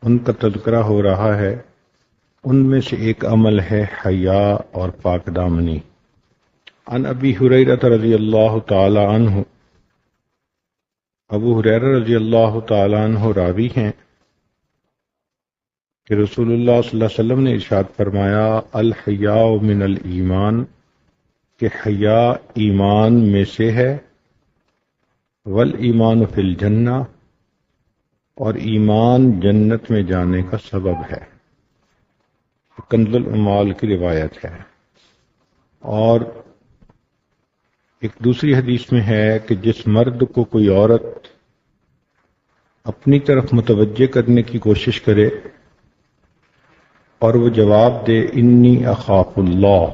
ان کا تذکرہ ہو رہا ہے۔ ان میں سے ایک عمل ہے حیا اور پاک دامنی۔ عن ابی ہریرہ رضی اللہ تعالی عنہ، ابو ہریرہ رضی اللہ تعالی عنہ راوی ہیں کہ رسول اللہ صلی اللہ علیہ وسلم نے ارشاد فرمایا، الحیاء من الایمان، کہ حیا ایمان میں سے ہے، والایمان فی الجنہ، اور ایمان جنت میں جانے کا سبب ہے۔ کنز العمال کی روایت ہے۔ اور ایک دوسری حدیث میں ہے کہ جس مرد کو کوئی عورت اپنی طرف متوجہ کرنے کی کوشش کرے اور وہ جواب دے انی اخاف اللہ،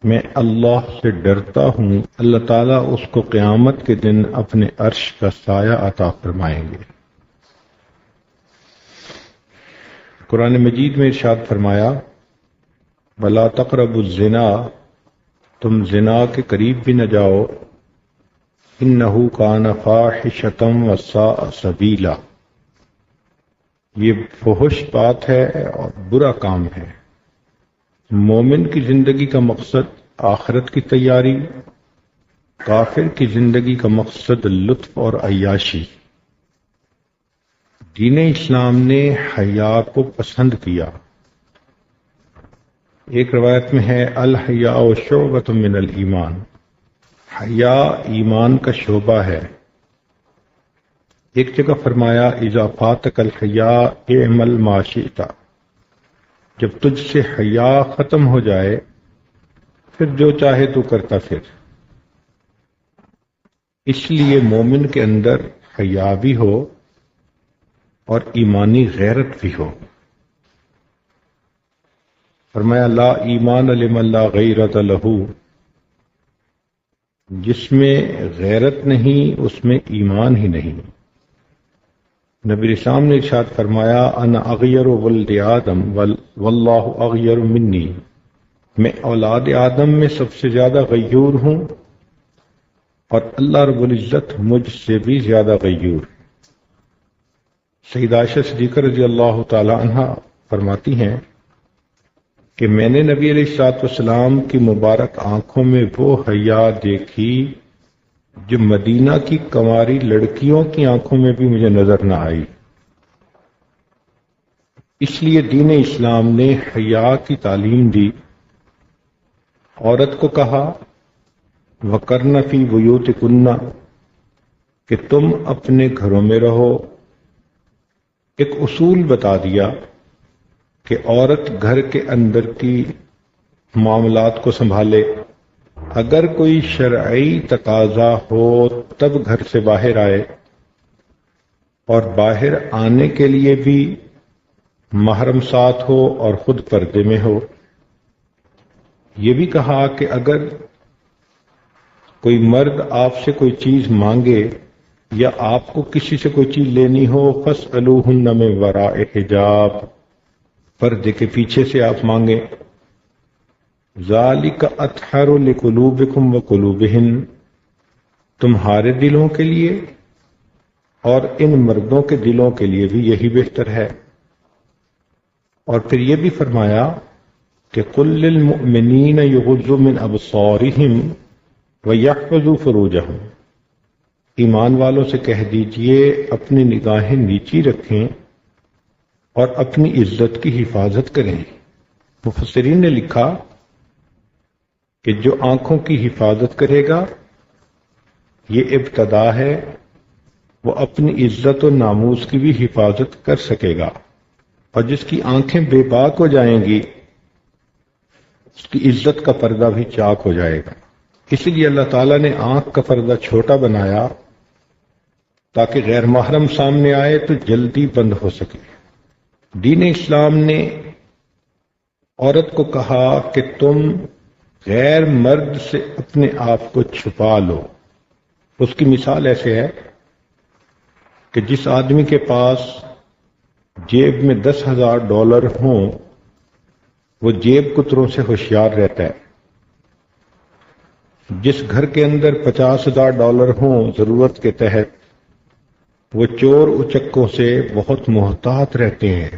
میں اللہ سے ڈرتا ہوں، اللہ تعالیٰ اس کو قیامت کے دن اپنے عرش کا سایہ عطا فرمائیں گے۔ قرآن مجید میں ارشاد فرمایا، وَلَا تَقْرَبُوا الزِّنَا، تم زنا کے قریب بھی نہ جاؤ، اِنَّهُ كَانَ فَاحِشَةً وَسَاءَ سَبِيلًا، یہ فحش بات ہے اور برا کام ہے۔ مومن کی زندگی کا مقصد آخرت کی تیاری، کافر کی زندگی کا مقصد لطف اور عیاشی۔ دین اسلام نے حیا کو پسند کیا۔ ایک روایت میں ہے الحیاء شعبۃ من الایمان، حیا ایمان کا شعبہ ہے۔ ایک جگہ فرمایا اذا فاتک الحیاء اعمل ما شئت، جب تجھ سے حیا ختم ہو جائے پھر جو چاہے تو کرتا پھر۔ اس لیے مومن کے اندر حیا بھی ہو اور ایمانی غیرت بھی ہو۔ فرمایا لا ایمان لمن لا غیرت لہ، جس میں غیرت نہیں اس میں ایمان ہی نہیں۔ نبی اسلام نے ارشاد فرمایا انا اغیر ولد آدم واللہ اغیر منی، میں اولاد آدم میں سب سے زیادہ غیور ہوں اور اللہ رب العزت مجھ سے بھی زیادہ غیور۔ سیدہ عائشہ صدیقہ رضی اللہ تعالی عنہا فرماتی ہیں کہ میں نے نبی علیہ الصلوۃ والسلام کی مبارک آنکھوں میں وہ حیا دیکھی جو مدینہ کی کنواری لڑکیوں کی آنکھوں میں بھی مجھے نظر نہ آئی۔ اس لیے دین اسلام نے حیا کی تعلیم دی۔ عورت کو کہا وَقَرْنَ فِي بُيُوتِكُنَّ، کہ تم اپنے گھروں میں رہو۔ ایک اصول بتا دیا کہ عورت گھر کے اندر کی معاملات کو سنبھالے، اگر کوئی شرعی تقاضا ہو تب گھر سے باہر آئے، اور باہر آنے کے لیے بھی محرم ساتھ ہو اور خود پردے میں ہو۔ یہ بھی کہا کہ اگر کوئی مرد آپ سے کوئی چیز مانگے یا آپ کو کسی سے کوئی چیز لینی ہو فَاسْأَلُوهُنَّ مِن وَرَاءِ حجاب، پردے کے پیچھے سے آپ مانگیں۔ ذَلِكَ أَطْهَرُ لِقُلُوبِكُمْ وَقُلُوبِهِنَّ، تمہارے دلوں کے لیے اور ان مردوں کے دلوں کے لیے بھی یہی بہتر ہے۔ اور پھر یہ بھی فرمایا کہ قُل لِّلْمُؤْمِنِينَ يُغُضُّوا مِنْ أَبْصَارِهِمْ وَيَحْفَظُوا فُرُوجَهُمْ، ایمان والوں سے کہہ دیجئے اپنی نگاہیں نیچی رکھیں اور اپنی عزت کی حفاظت کریں۔ مفسرین نے لکھا کہ جو آنکھوں کی حفاظت کرے گا یہ ابتدا ہے، وہ اپنی عزت و ناموس کی بھی حفاظت کر سکے گا، اور جس کی آنکھیں بے باک ہو جائیں گی اس کی عزت کا پردہ بھی چاک ہو جائے گا۔ اسی لیے اللہ تعالیٰ نے آنکھ کا پردہ چھوٹا بنایا تاکہ غیر محرم سامنے آئے تو جلدی بند ہو سکے۔ دین اسلام نے عورت کو کہا کہ تم غیر مرد سے اپنے آپ کو چھپا لو۔ اس کی مثال ایسے ہے کہ جس آدمی کے پاس جیب میں $10,000 ہوں وہ جیب کتروں سے ہوشیار رہتا ہے۔ جس گھر کے اندر $50,000 ہوں ضرورت کے تحت وہ چور اچکوں سے بہت محتاط رہتے ہیں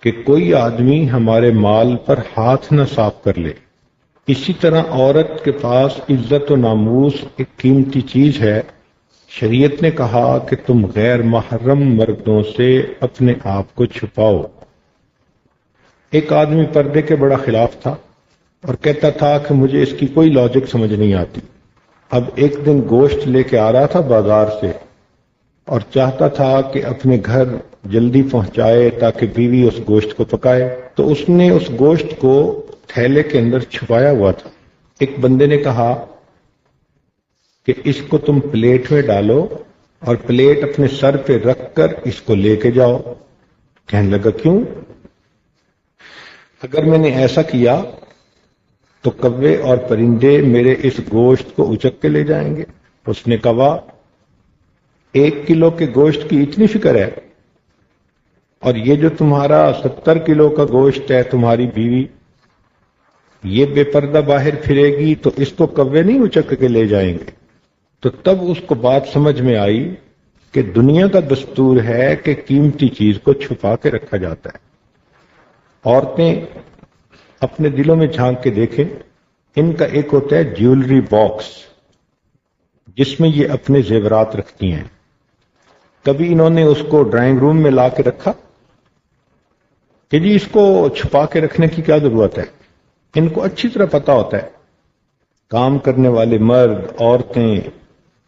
کہ کوئی آدمی ہمارے مال پر ہاتھ نہ صاف کر لے۔ اسی طرح عورت کے پاس عزت و ناموس ایک قیمتی چیز ہے۔ شریعت نے کہا کہ تم غیر محرم مردوں سے اپنے آپ کو چھپاؤ۔ ایک آدمی پردے کے بڑا خلاف تھا اور کہتا تھا کہ مجھے اس کی کوئی لاجک سمجھ نہیں آتی۔ اب ایک دن گوشت لے کے آ رہا تھا بازار سے اور چاہتا تھا کہ اپنے گھر جلدی پہنچائے تاکہ بیوی اس گوشت کو پکائے، تو اس نے اس گوشت کو تھیلے کے اندر چھپایا ہوا تھا۔ ایک بندے نے کہا کہ اس کو تم پلیٹ میں ڈالو اور پلیٹ اپنے سر پہ رکھ کر اس کو لے کے جاؤ۔ کہنے لگا کیوں؟ اگر میں نے ایسا کیا تو کوے اور پرندے میرے اس گوشت کو اچک کے لے جائیں گے۔ اس نے کہا 1 کلو کے گوشت کی اتنی فکر ہے، اور یہ جو تمہارا 70 کلو کا گوشت ہے تمہاری بیوی یہ بے پردہ باہر پھرے گی تو اس کو کوے نہیں اچک کے لے جائیں گے۔ تو تب اس کو بات سمجھ میں آئی کہ دنیا کا دستور ہے کہ قیمتی چیز کو چھپا کے رکھا جاتا ہے۔ عورتیں اپنے دلوں میں جھانک کے دیکھیں، ان کا ایک ہوتا ہے جیولری باکس جس میں یہ اپنے زیورات رکھتی ہیں۔ کبھی انہوں نے اس کو ڈرائنگ روم میں لا کے رکھا کہ جی اس کو چھپا کے رکھنے کی کیا ضرورت ہے؟ ان کو اچھی طرح پتا ہوتا ہے کام کرنے والے مرد عورتیں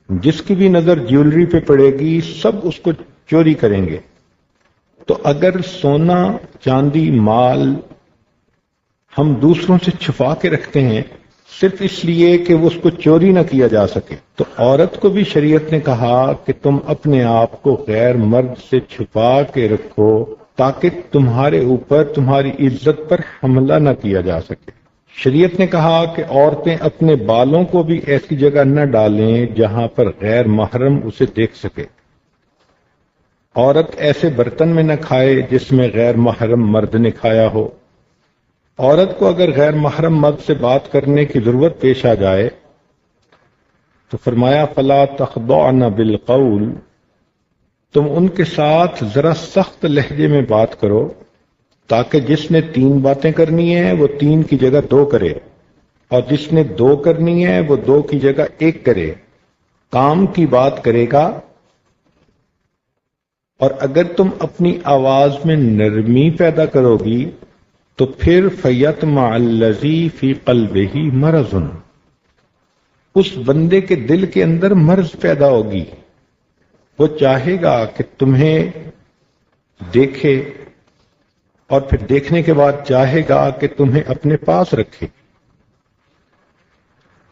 جس کی بھی نظر جیولری پہ پڑے گی سب اس کو چوری کریں گے۔ تو اگر سونا چاندی مال ہم دوسروں سے چھپا کے رکھتے ہیں صرف اس لیے کہ وہ اس کو چوری نہ کیا جا سکے، تو عورت کو بھی شریعت نے کہا کہ تم اپنے آپ کو غیر مرد سے چھپا کے رکھو تاکہ تمہارے اوپر تمہاری عزت پر حملہ نہ کیا جا سکے۔ شریعت نے کہا کہ عورتیں اپنے بالوں کو بھی ایسی جگہ نہ ڈالیں جہاں پر غیر محرم اسے دیکھ سکے۔ عورت ایسے برتن میں نہ کھائے جس میں غیر محرم مرد نے کھایا ہو۔ عورت کو اگر غیر محرم مرد سے بات کرنے کی ضرورت پیش آ جائے تو فرمایا فلا تخضعن بالقول، تم ان کے ساتھ ذرا سخت لہجے میں بات کرو تاکہ جس نے 3 باتیں کرنی ہیں وہ 3 کی جگہ 2 کرے، اور جس نے 2 کرنی ہے وہ 2 کی جگہ 1 کرے۔ کام کی بات کرے گا، اور اگر تم اپنی آواز میں نرمی پیدا کرو گی تو پھر فَيَطْمَعَ الَّذِي فِي قَلْبِهِ مَرَضٌ، اس بندے کے دل کے اندر مرض پیدا ہوگی، وہ چاہے گا کہ تمہیں دیکھے اور پھر دیکھنے کے بعد چاہے گا کہ تمہیں اپنے پاس رکھے،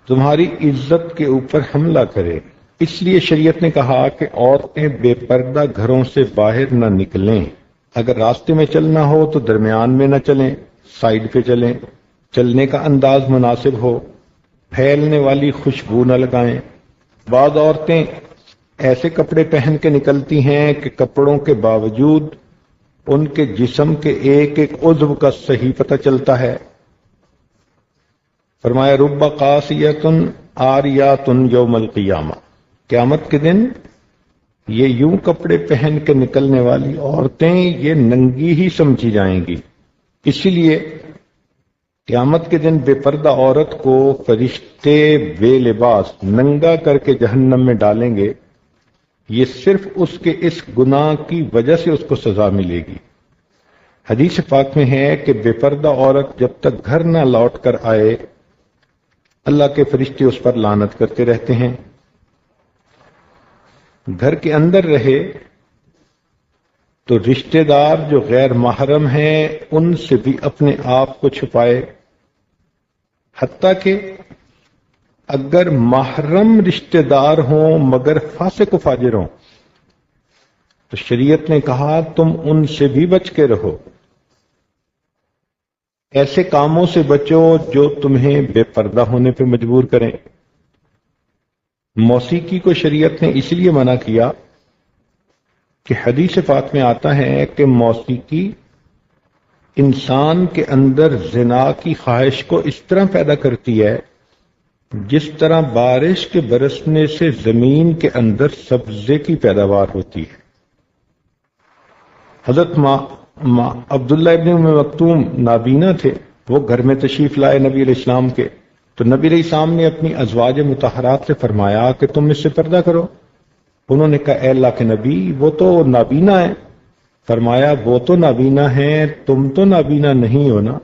تمہاری عزت کے اوپر حملہ کرے۔ اس لیے شریعت نے کہا کہ عورتیں بے پردہ گھروں سے باہر نہ نکلیں۔ اگر راستے میں چلنا ہو تو درمیان میں نہ چلیں، سائیڈ پہ چلیں، چلنے کا انداز مناسب ہو، پھیلنے والی خوشبو نہ لگائیں۔ بعض عورتیں ایسے کپڑے پہن کے نکلتی ہیں کہ کپڑوں کے باوجود ان کے جسم کے ایک ایک عضو کا صحیح پتہ چلتا ہے۔ فرمایا رب قاسیۃ عاریات یوم القیامہ، قیامت کے دن یہ یوں کپڑے پہن کے نکلنے والی عورتیں یہ ننگی ہی سمجھی جائیں گی۔ اسی لیے قیامت کے دن بے پردہ عورت کو فرشتے بے لباس ننگا کر کے جہنم میں ڈالیں گے، یہ صرف اس کے اس گناہ کی وجہ سے اس کو سزا ملے گی۔ حدیث پاک میں ہے کہ بے پردہ عورت جب تک گھر نہ لوٹ کر آئے اللہ کے فرشتے اس پر لعنت کرتے رہتے ہیں۔ گھر کے اندر رہے تو رشتہ دار جو غیر محرم ہیں ان سے بھی اپنے آپ کو چھپائے، حتیٰ کہ اگر محرم رشتہ دار ہوں مگر فاسق و فاجر ہوں تو شریعت نے کہا تم ان سے بھی بچ کے رہو، ایسے کاموں سے بچو جو تمہیں بے پردہ ہونے پہ مجبور کریں۔ موسیقی کو شریعت نے اس لیے منع کیا کہ حدیث پاک میں آتا ہے کہ موسیقی انسان کے اندر زنا کی خواہش کو اس طرح پیدا کرتی ہے جس طرح بارش کے برسنے سے زمین کے اندر سبزے کی پیداوار ہوتی ہے۔ حضرت عبداللہ ابن ام مکتوم نابینا تھے، وہ گھر میں تشریف لائے نبی علیہ السلام کے، تو نبی علیہ السلام نے اپنی ازواج مطہرات سے فرمایا کہ تم اس سے پردہ کرو۔ انہوں نے کہا اے اللہ کے نبی، وہ تو نابینا ہے۔ فرمایا وہ تو نابینا ہیں، تم تو نابینا نہیں ہو نا۔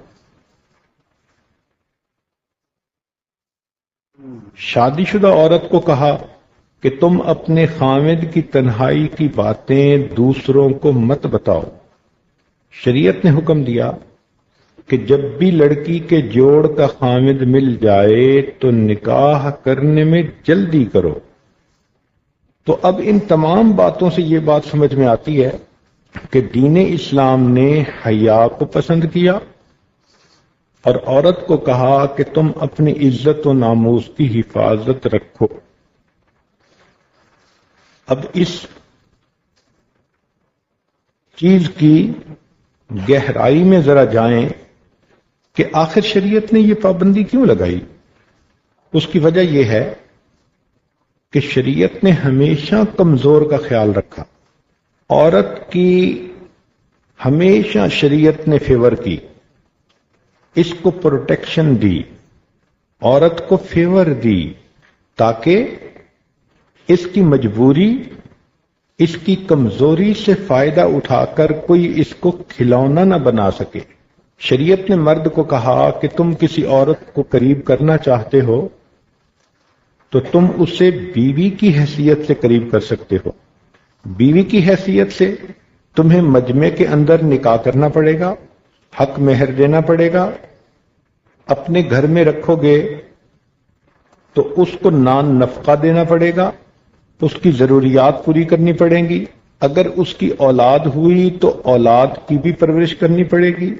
شادی شدہ عورت کو کہا کہ تم اپنے خامد کی تنہائی کی باتیں دوسروں کو مت بتاؤ۔ شریعت نے حکم دیا کہ جب بھی لڑکی کے جوڑ کا خامد مل جائے تو نکاح کرنے میں جلدی کرو۔ تو اب ان تمام باتوں سے یہ بات سمجھ میں آتی ہے کہ دین اسلام نے حیا کو پسند کیا اور عورت کو کہا کہ تم اپنی عزت و ناموس کی حفاظت رکھو۔ اب اس چیز کی گہرائی میں ذرا جائیں کہ آخر شریعت نے یہ پابندی کیوں لگائی۔ اس کی وجہ یہ ہے کہ شریعت نے ہمیشہ کمزور کا خیال رکھا، عورت کی ہمیشہ شریعت نے فیور کی، اس کو پروٹیکشن دی، عورت کو فیور دی تاکہ اس کی مجبوری، اس کی کمزوری سے فائدہ اٹھا کر کوئی اس کو کھلونا نہ بنا سکے۔ شریعت نے مرد کو کہا کہ تم کسی عورت کو قریب کرنا چاہتے ہو تو تم اسے بیوی کی حیثیت سے قریب کر سکتے ہو۔ بیوی کی حیثیت سے تمہیں مجمع کے اندر نکاح کرنا پڑے گا، حق مہر دینا پڑے گا، اپنے گھر میں رکھو گے تو اس کو نان نفقہ دینا پڑے گا، اس کی ضروریات پوری کرنی پڑیں گی، اگر اس کی اولاد ہوئی تو اولاد کی بھی پرورش کرنی پڑے گی،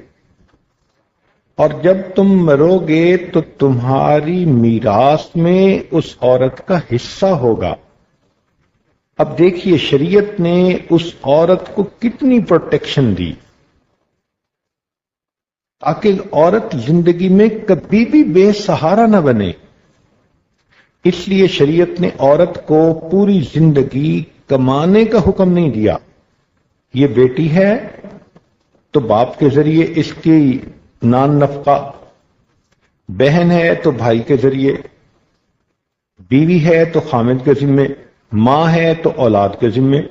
اور جب تم مرو گے تو تمہاری میراث میں اس عورت کا حصہ ہوگا۔ اب دیکھیے شریعت نے اس عورت کو کتنی پروٹیکشن دی تاکہ عورت زندگی میں کبھی بھی بے سہارا نہ بنے۔ اس لیے شریعت نے عورت کو پوری زندگی کمانے کا حکم نہیں دیا۔ یہ بیٹی ہے تو باپ کے ذریعے اس کی نان نفقہ، بہن ہے تو بھائی کے ذریعے، بیوی ہے تو خامد کے ذمے، ماں ہے تو اولاد کے ذمے۔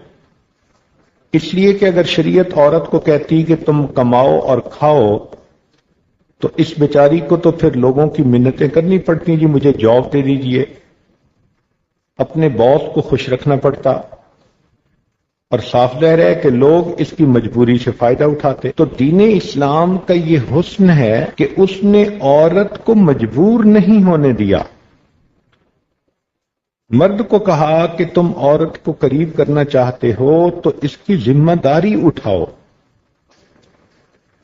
اس لیے کہ اگر شریعت عورت کو کہتی کہ تم کماؤ اور کھاؤ تو اس بیچاری کو تو پھر لوگوں کی منتیں کرنی پڑتی، جی مجھے جاب دے دیجئے، اپنے باس کو خوش رکھنا پڑتا، اور صاف ظاہر ہے کہ لوگ اس کی مجبوری سے فائدہ اٹھاتے۔ تو دین اسلام کا یہ حسن ہے کہ اس نے عورت کو مجبور نہیں ہونے دیا۔ مرد کو کہا کہ تم عورت کو قریب کرنا چاہتے ہو تو اس کی ذمہ داری اٹھاؤ۔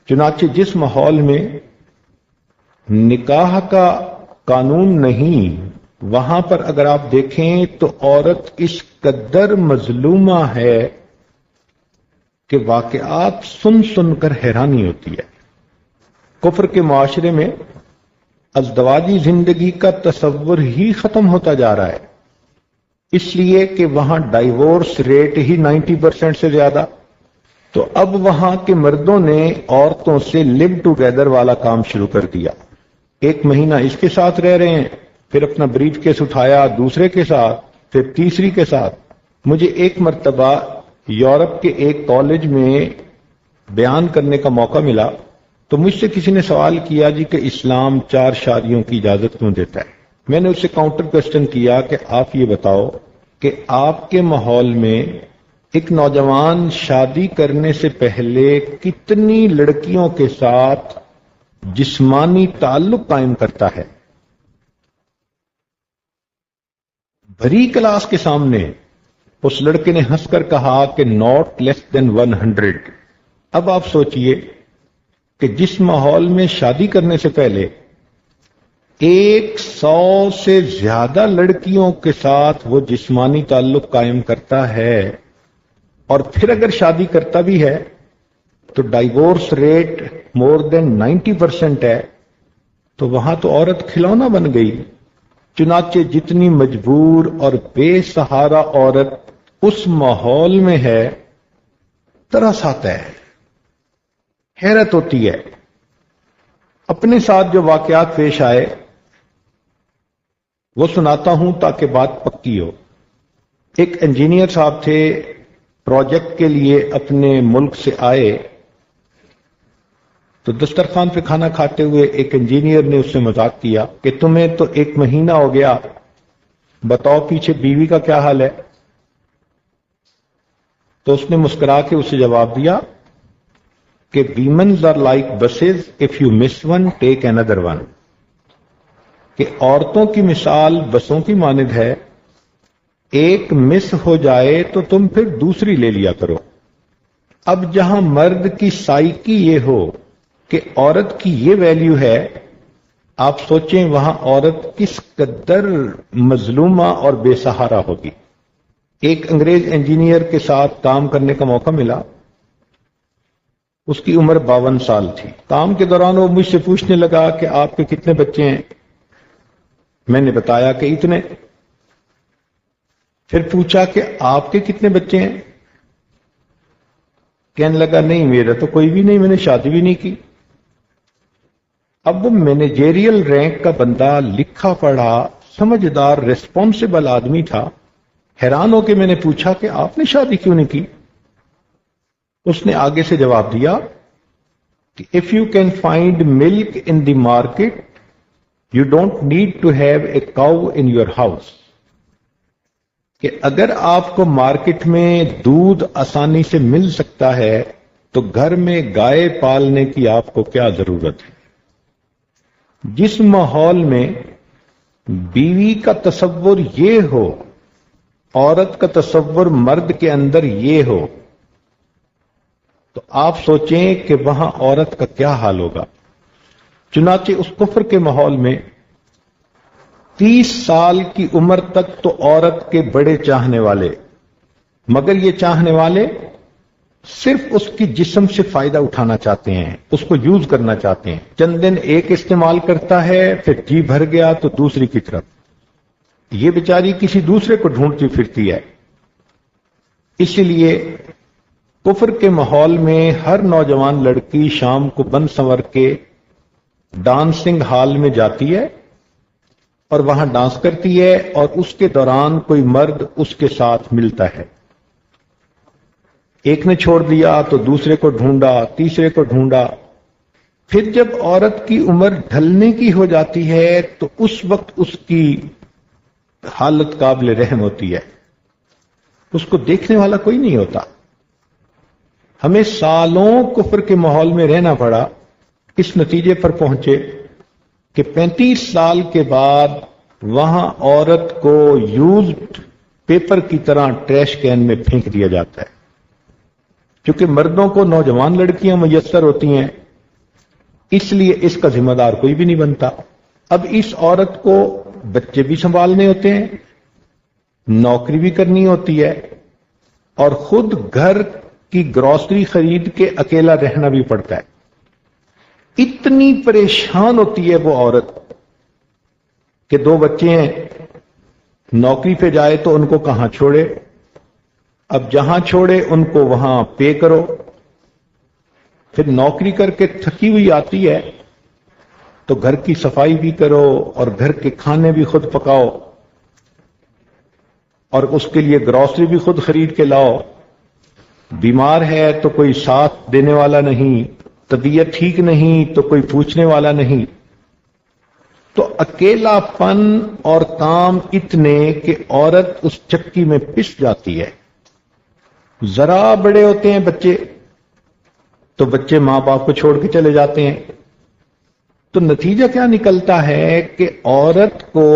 چنانچہ جس ماحول میں نکاح کا قانون نہیں، وہاں پر اگر آپ دیکھیں تو عورت اس قدر مظلومہ ہے کہ واقعات سن سن کر حیرانی ہوتی ہے۔ کفر کے معاشرے میں ازدواجی زندگی کا تصور ہی ختم ہوتا جا رہا ہے، اس لیے کہ وہاں ڈائیورس ریٹ ہی 90% سے زیادہ۔ تو اب وہاں کے مردوں نے عورتوں سے لیو ٹوگیدر والا کام شروع کر دیا۔ ایک مہینہ اس کے ساتھ رہ رہے ہیں، پھر اپنا بریف کیس اٹھایا دوسرے کے ساتھ، پھر تیسری کے ساتھ۔ مجھے ایک مرتبہ یورپ کے ایک کالج میں بیان کرنے کا موقع ملا تو مجھ سے کسی نے سوال کیا جی کہ اسلام 4 شادیوں کی اجازت کیوں دیتا ہے؟ میں نے اس سے کاؤنٹر کوسچن کیا کہ آپ یہ بتاؤ کہ آپ کے ماحول میں ایک نوجوان شادی کرنے سے پہلے کتنی لڑکیوں کے ساتھ جسمانی تعلق قائم کرتا ہے؟ بھری کلاس کے سامنے اس لڑکے نے ہنس کر کہا کہ not less than 100۔ اب آپ سوچئے کہ جس ماحول میں شادی کرنے سے پہلے 100 سے زیادہ لڑکیوں کے ساتھ وہ جسمانی تعلق قائم کرتا ہے، اور پھر اگر شادی کرتا بھی ہے تو ڈائیورس ریٹ more than 90% ہے، تو وہاں تو عورت کھلونا بن گئی۔ چنانچہ جتنی مجبور اور بے سہارا عورت اس ماحول میں ہے، ترس آتا ہے، حیرت ہوتی ہے۔ اپنے ساتھ جو واقعات پیش آئے وہ سناتا ہوں تاکہ بات پکی ہو۔ ایک انجینئر صاحب تھے، پروجیکٹ کے لیے اپنے ملک سے آئے تو دسترخوان پہ کھانا کھاتے ہوئے ایک انجینئر نے اس سے مذاق کیا کہ تمہیں تو 1 مہینہ ہو گیا، بتاؤ پیچھے بیوی کا کیا حال ہے؟ تو اس نے مسکرا کے اسے جواب دیا کہ womens are like buses, if you miss one take another one, کہ عورتوں کی مثال بسوں کی مانند ہے، ایک مس ہو جائے تو تم پھر دوسری لے لیا کرو۔ اب جہاں مرد کی سائیکی یہ ہو کہ عورت کی یہ ویلیو ہے، آپ سوچیں وہاں عورت کس قدر مظلومہ اور بے سہارا ہوگی۔ ایک انگریز انجینئر کے ساتھ کام کرنے کا موقع ملا، اس کی عمر 52 سال تھی۔ کام کے دوران وہ مجھ سے پوچھنے لگا کہ آپ کے کتنے بچے ہیں؟ میں نے بتایا کہ اتنے۔ پھر پوچھا کہ آپ کے کتنے بچے ہیں؟ کہنے لگا نہیں میرا تو کوئی بھی نہیں، میں نے شادی بھی نہیں کی۔ اب وہ مینیجریل رینک کا بندہ، لکھا پڑھا سمجھدار ریسپانسبل آدمی تھا۔ حیران ہو کے میں نے پوچھا کہ آپ نے شادی کیوں نہیں کی؟ اس نے آگے سے جواب دیا کہ if you can find milk in the market, you don't need to have a cow in your house. کہ اگر آپ کو مارکیٹ میں دودھ آسانی سے مل سکتا ہے تو گھر میں گائے پالنے کی آپ کو کیا ضرورت ہے؟ جس ماحول میں بیوی کا تصور یہ ہو، عورت کا تصور مرد کے اندر یہ ہو، تو آپ سوچیں کہ وہاں عورت کا کیا حال ہوگا۔ چنانچہ اس کفر کے ماحول میں 30 سال کی عمر تک تو عورت کے بڑے چاہنے والے، مگر یہ چاہنے والے صرف اس کی جسم سے فائدہ اٹھانا چاہتے ہیں، اس کو یوز کرنا چاہتے ہیں۔ چند دن ایک استعمال کرتا ہے، پھر جی بھر گیا تو دوسری کی طرف، یہ بیچاری کسی دوسرے کو ڈھونڈتی پھرتی ہے۔ اسی لیے کفر کے ماحول میں ہر نوجوان لڑکی شام کو بن سنور کے ڈانسنگ ہال میں جاتی ہے اور وہاں ڈانس کرتی ہے، اور اس کے دوران کوئی مرد اس کے ساتھ ملتا ہے۔ ایک نے چھوڑ دیا تو دوسرے کو ڈھونڈا، تیسرے کو ڈھونڈا۔ پھر جب عورت کی عمر ڈھلنے کی ہو جاتی ہے تو اس وقت اس کی حالت قابل رحم ہوتی ہے، اس کو دیکھنے والا کوئی نہیں ہوتا۔ ہمیں سالوں کفر کے ماحول میں رہنا پڑا، اس نتیجے پر پہنچے کہ 35 سال کے بعد وہاں عورت کو یوزڈ پیپر کی طرح ٹریش کین میں پھینک دیا جاتا ہے۔ کیونکہ مردوں کو نوجوان لڑکیاں میسر ہوتی ہیں، اس لیے اس کا ذمہ دار کوئی بھی نہیں بنتا۔ اب اس عورت کو بچے بھی سنبھالنے ہوتے ہیں، نوکری بھی کرنی ہوتی ہے، اور خود گھر کی گروسری خرید کے اکیلا رہنا بھی پڑتا ہے۔ اتنی پریشان ہوتی ہے وہ عورت کہ 2 بچے ہیں، نوکری پہ جائے تو ان کو کہاں چھوڑے؟ اب جہاں چھوڑے ان کو وہاں پے کرو، پھر نوکری کر کے تھکی ہوئی آتی ہے تو گھر کی صفائی بھی کرو اور گھر کے کھانے بھی خود پکاؤ اور اس کے لیے گروسری بھی خود خرید کے لاؤ۔ بیمار ہے تو کوئی ساتھ دینے والا نہیں، طبیعت ٹھیک نہیں تو کوئی پوچھنے والا نہیں۔ تو اکیلا پن اور کام اتنے کہ عورت اس چکی میں پس جاتی ہے۔ ذرا بڑے ہوتے ہیں بچے تو بچے ماں باپ کو چھوڑ کے چلے جاتے ہیں۔ تو نتیجہ کیا نکلتا ہے کہ عورت کو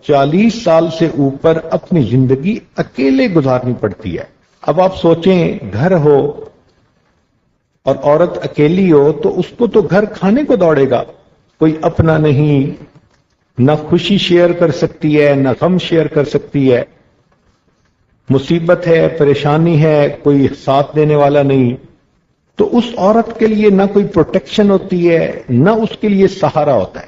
40 سال سے اوپر اپنی زندگی اکیلے گزارنی پڑتی ہے۔ اب آپ سوچیں گھر ہو اور عورت اکیلی ہو تو اس کو تو گھر کھانے کو دوڑے گا، کوئی اپنا نہیں، نہ خوشی شیئر کر سکتی ہے نہ غم شیئر کر سکتی ہے، مصیبت ہے، پریشانی ہے، کوئی ساتھ دینے والا نہیں۔ تو اس عورت کے لیے نہ کوئی پروٹیکشن ہوتی ہے نہ اس کے لیے سہارا ہوتا ہے۔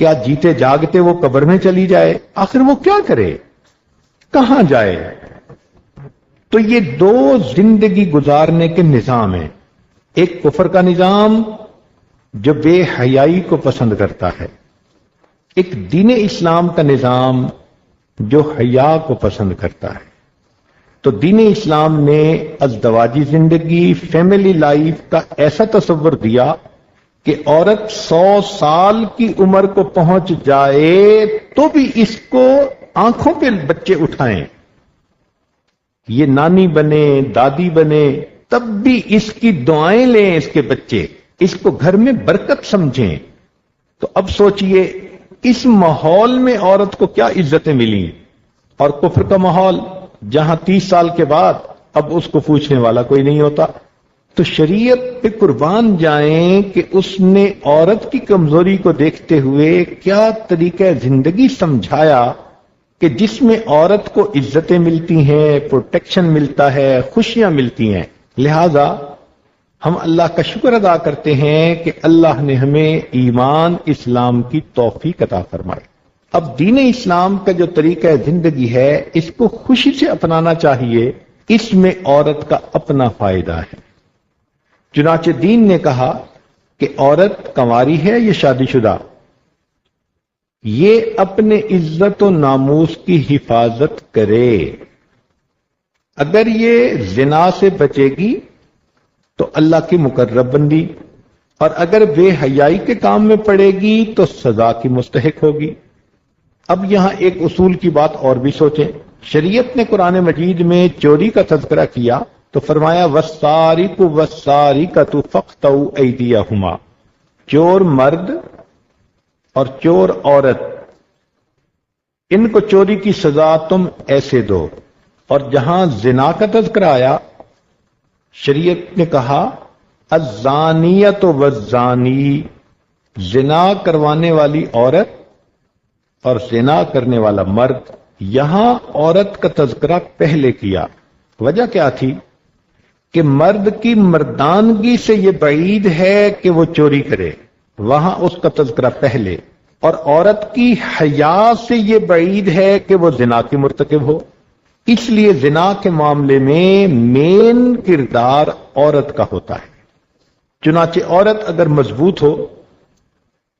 کیا جیتے جاگتے وہ قبر میں چلی جائے؟ آخر وہ کیا کرے، کہاں جائے؟ تو یہ دو زندگی گزارنے کے نظام ہیں، ایک کفر کا نظام جو بے حیائی کو پسند کرتا ہے، ایک دین اسلام کا نظام جو حیا کو پسند کرتا ہے۔ تو دین اسلام نے ازدواجی زندگی، فیملی لائف کا ایسا تصور دیا کہ عورت 100 سال کی عمر کو پہنچ جائے تو بھی اس کو آنکھوں پہ بچے اٹھائیں، یہ نانی بنے، دادی بنے، تب بھی اس کی دعائیں لیں، اس کے بچے اس کو گھر میں برکت سمجھیں۔ تو اب سوچئے اس ماحول میں عورت کو کیا عزتیں ملی، اور کفر کا ماحول جہاں 30 سال کے بعد اب اس کو پوچھنے والا کوئی نہیں ہوتا۔ تو شریعت پہ قربان جائیں کہ اس نے عورت کی کمزوری کو دیکھتے ہوئے کیا طریقہ زندگی سمجھایا کہ جس میں عورت کو عزتیں ملتی ہیں، پروٹیکشن ملتا ہے، خوشیاں ملتی ہیں۔ لہذا ہم اللہ کا شکر ادا کرتے ہیں کہ اللہ نے ہمیں ایمان اسلام کی توفیق عطا فرمائی۔ اب دین اسلام کا جو طریقہ زندگی ہے اس کو خوشی سے اپنانا چاہیے، اس میں عورت کا اپنا فائدہ ہے۔ چنانچہ دین نے کہا کہ عورت کنواری ہے یا شادی شدہ، یہ اپنے عزت و ناموس کی حفاظت کرے۔ اگر یہ زنا سے بچے گی تو اللہ کی مقرب بندی، اور اگر بے حیائی کے کام میں پڑے گی تو سزا کی مستحق ہوگی۔ اب یہاں ایک اصول کی بات اور بھی سوچیں، شریعت نے قرآن مجید میں چوری کا تذکرہ کیا تو فرمایا وَالسَّارِقُ وَالسَّارِقَةُ فَاقْطَعُوا أَيْدِيَهُمَا، چور مرد اور چور عورت، ان کو چوری کی سزا تم ایسے دو۔ اور جہاں زنا کا تذکرہ آیا شریعت نے کہا الزانیۃ والزانی، زنا کروانے والی عورت اور زنا کرنے والا مرد۔ یہاں عورت کا تذکرہ پہلے کیا، وجہ کیا تھی کہ مرد کی مردانگی سے یہ بعید ہے کہ وہ چوری کرے، وہاں اس کا تذکرہ پہلے، اور عورت کی حیا سے یہ بعید ہے کہ وہ زنا کی مرتکب ہو، اس لیے زنا کے معاملے میں مین کردار عورت کا ہوتا ہے۔ چنانچہ عورت اگر مضبوط ہو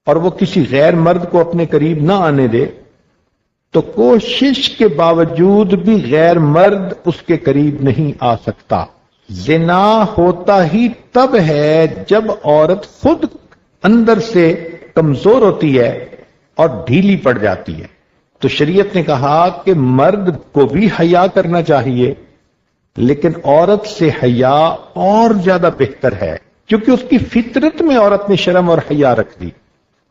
اور وہ کسی غیر مرد کو اپنے قریب نہ آنے دے تو کوشش کے باوجود بھی غیر مرد اس کے قریب نہیں آ سکتا۔ زنا ہوتا ہی تب ہے جب عورت خود اندر سے کمزور ہوتی ہے اور ڈھیلی پڑ جاتی ہے۔ تو شریعت نے کہا کہ مرد کو بھی حیا کرنا چاہیے، لیکن عورت سے حیا اور زیادہ بہتر ہے، کیونکہ اس کی فطرت میں عورت نے شرم اور حیا رکھ دی۔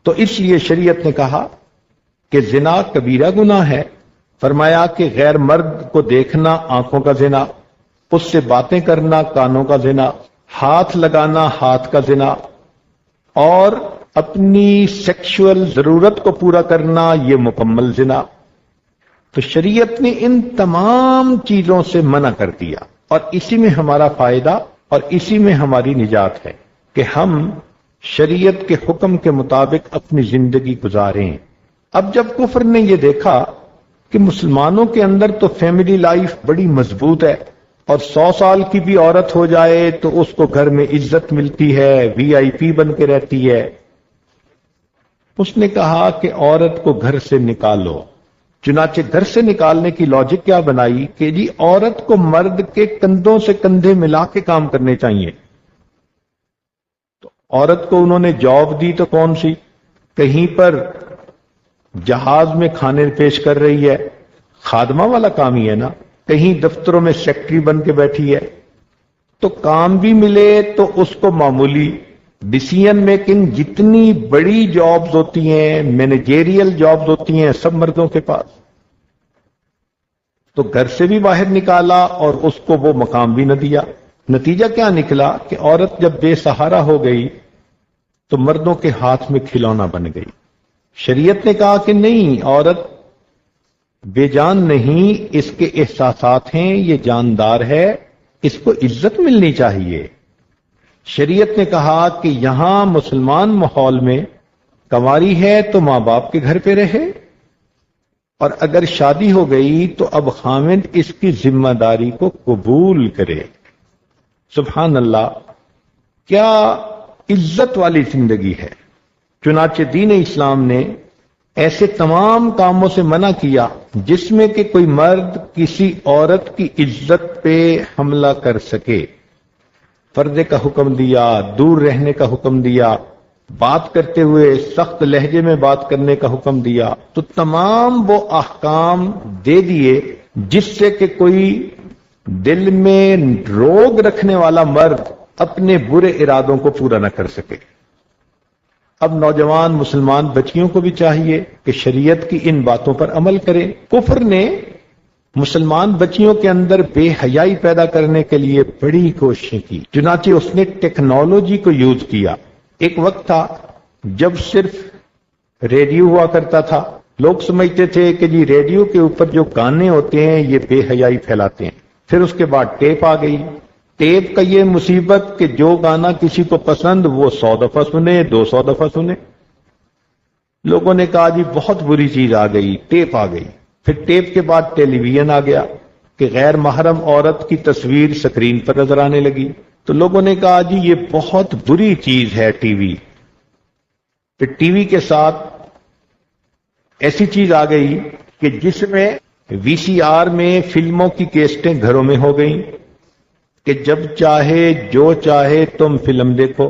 تو اس لیے شریعت نے کہا کہ زنا کبیرہ گناہ ہے، فرمایا کہ غیر مرد کو دیکھنا آنکھوں کا زنا، اس سے باتیں کرنا کانوں کا زنا، ہاتھ لگانا ہاتھ کا زنا، اور اپنی سیکشول ضرورت کو پورا کرنا یہ مکمل زنا۔ تو شریعت نے ان تمام چیزوں سے منع کر دیا، اور اسی میں ہمارا فائدہ اور اسی میں ہماری نجات ہے کہ ہم شریعت کے حکم کے مطابق اپنی زندگی گزاریں۔ اب جب کفر نے یہ دیکھا کہ مسلمانوں کے اندر تو فیملی لائف بڑی مضبوط ہے، اور 100 سال کی بھی عورت ہو جائے تو اس کو گھر میں عزت ملتی ہے، VIP بن کے رہتی ہے، اس نے کہا کہ عورت کو گھر سے نکالو۔ چنانچہ گھر سے نکالنے کی لاجک کیا بنائی کہ جی عورت کو مرد کے کندھوں سے کندھے ملا کے کام کرنے چاہیے۔ تو عورت کو انہوں نے جاب دی تو کون سی؟ کہیں پر جہاز میں کھانے پیش کر رہی ہے، خادمہ والا کام ہی ہے نا، کہیں دفتروں میں سیکٹری بن کے بیٹھی ہے، تو کام بھی ملے تو اس کو معمولی ڈیسیژن میکنگ جتنی بڑی جابز ہوتی ہیں، مینیجریل جابز ہوتی ہیں، سب مردوں کے پاس۔ تو گھر سے بھی باہر نکالا اور اس کو وہ مقام بھی نہ دیا۔ نتیجہ کیا نکلا کہ عورت جب بے سہارا ہو گئی تو مردوں کے ہاتھ میں کھلونا بن گئی۔ شریعت نے کہا کہ نہیں، عورت بے جان نہیں، اس کے احساسات ہیں، یہ جاندار ہے، اس کو عزت ملنی چاہیے۔ شریعت نے کہا کہ یہاں مسلمان ماحول میں کنواری ہے تو ماں باپ کے گھر پہ رہے، اور اگر شادی ہو گئی تو اب خاوند اس کی ذمہ داری کو قبول کرے۔ سبحان اللہ، کیا عزت والی زندگی ہے۔ چنانچہ دین اسلام نے ایسے تمام کاموں سے منع کیا جس میں کہ کوئی مرد کسی عورت کی عزت پہ حملہ کر سکے۔ پردے کا حکم دیا، دور رہنے کا حکم دیا، بات کرتے ہوئے سخت لہجے میں بات کرنے کا حکم دیا، تو تمام وہ احکام دے دیے جس سے کہ کوئی دل میں روگ رکھنے والا مرد اپنے برے ارادوں کو پورا نہ کر سکے۔ اب نوجوان مسلمان بچیوں کو بھی چاہیے کہ شریعت کی ان باتوں پر عمل کرے۔ کفر نے مسلمان بچیوں کے اندر بے حیائی پیدا کرنے کے لیے بڑی کوششیں کی، چنانچہ اس نے ٹیکنالوجی کو یوز کیا۔ ایک وقت تھا جب صرف ریڈیو ہوا کرتا تھا، لوگ سمجھتے تھے کہ جی ریڈیو کے اوپر جو گانے ہوتے ہیں یہ بے حیائی پھیلاتے ہیں۔ پھر اس کے بعد ٹیپ آ گئی۔ ٹیپ کا یہ مصیبت کہ جو گانا کسی کو پسند وہ 100 دفعہ سنے، 200 دفعہ سنے۔ لوگوں نے کہا جی بہت بری چیز آ گئی، ٹیپ آ گئی۔ پھر ٹیپ کے بعد ٹیلی ویژن آ گیا کہ غیر محرم عورت کی تصویر سکرین پر نظر آنے لگی، تو لوگوں نے کہا جی یہ بہت بری چیز ہے ٹی وی۔ پھر ٹی وی کے ساتھ ایسی چیز آ گئی کہ جس میں وی سی آر میں فلموں کی کیسٹیں گھروں میں ہو گئیں کہ جب چاہے جو چاہے تم فلم دیکھو۔